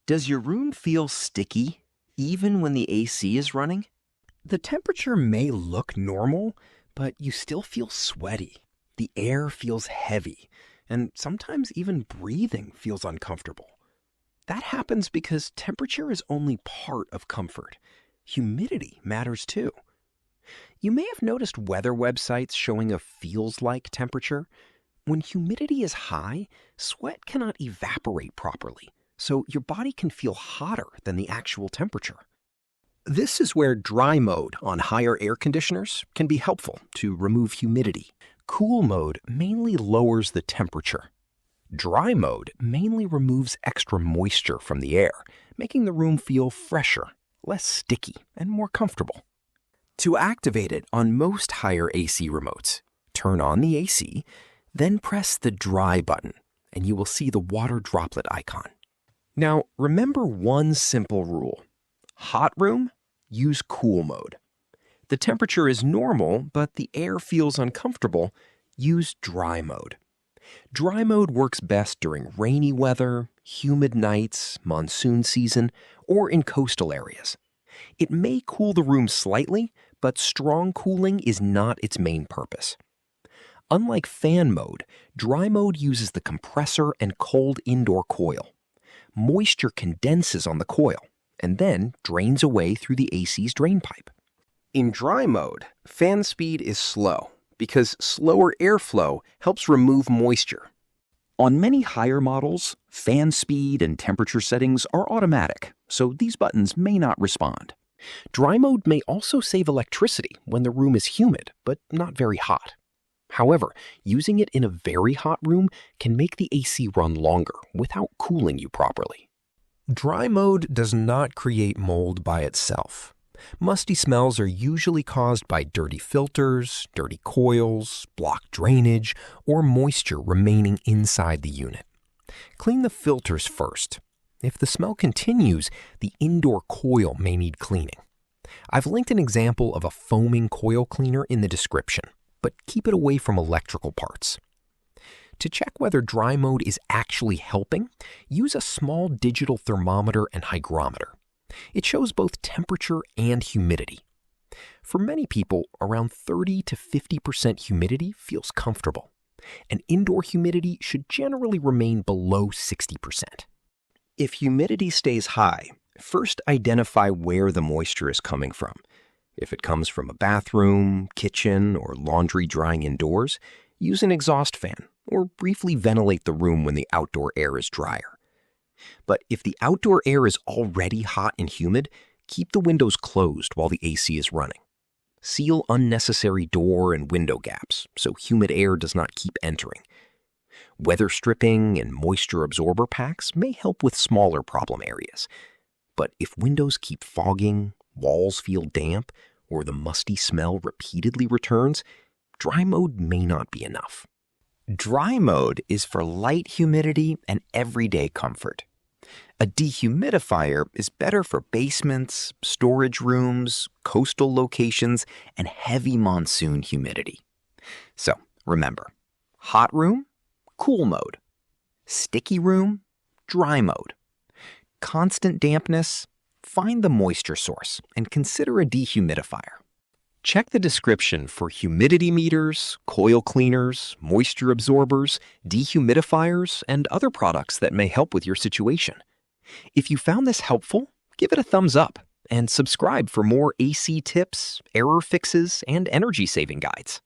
Does your room feel sticky even when the AC is running? The temperature may look normal, but you still feel sweaty. The air feels heavy, and sometimes even breathing feels uncomfortable. That happens because temperature is only part of comfort. Humidity matters too. You may have noticed weather websites showing a feels-like temperature. When humidity is high, sweat cannot evaporate properly, so your body can feel hotter than the actual temperature. This is where dry mode on higher air conditioners can be helpful to remove humidity. Cool mode mainly lowers the temperature. Dry mode mainly removes extra moisture from the air, making the room feel fresher, less sticky, and more comfortable. To activate it on most higher AC remotes, turn on the AC, then press the dry button, and you will see the water droplet icon. Now, remember one simple rule. Hot room, use cool mode. The temperature is normal, but the air feels uncomfortable, use dry mode. Dry mode works best during rainy weather, humid nights, monsoon season, or in coastal areas. It may cool the room slightly, but strong cooling is not its main purpose. Unlike fan mode, dry mode uses the compressor and cold indoor coil. Moisture condenses on the coil and then drains away through the AC's drain pipe. In dry mode, fan speed is slow because slower airflow helps remove moisture. On many higher models, fan speed and temperature settings are automatic, so these buttons may not respond. Dry mode may also save electricity when the room is humid, but not very hot. However, using it in a very hot room can make the AC run longer without cooling you properly. Dry mode does not create mold by itself. Musty smells are usually caused by dirty filters, dirty coils, blocked drainage, or moisture remaining inside the unit. Clean the filters first. If the smell continues, the indoor coil may need cleaning. I've linked an example of a foaming coil cleaner in the description, but keep it away from electrical parts. To check whether dry mode is actually helping, use a small digital thermometer and hygrometer. It shows both temperature and humidity. For many people, around 30 to 50% humidity feels comfortable, and indoor humidity should generally remain below 60%. If humidity stays high, first identify where the moisture is coming from. If it comes from a bathroom, kitchen, or laundry drying indoors, use an exhaust fan or briefly ventilate the room when the outdoor air is drier. But if the outdoor air is already hot and humid, keep the windows closed while the AC is running. Seal unnecessary door and window gaps so humid air does not keep entering. Weather stripping and moisture absorber packs may help with smaller problem areas. But if windows keep fogging, walls feel damp, or the musty smell repeatedly returns, dry mode may not be enough. Dry mode is for light humidity and everyday comfort. A dehumidifier is better for basements, storage rooms, coastal locations, and heavy monsoon humidity. So remember, hot room, cool mode. Sticky room, dry mode. Constant dampness, find the moisture source and consider a dehumidifier. Check the description for humidity meters, coil cleaners, moisture absorbers, dehumidifiers, and other products that may help with your situation. If you found this helpful, give it a thumbs up and subscribe for more AC tips, error fixes, and energy-saving guides.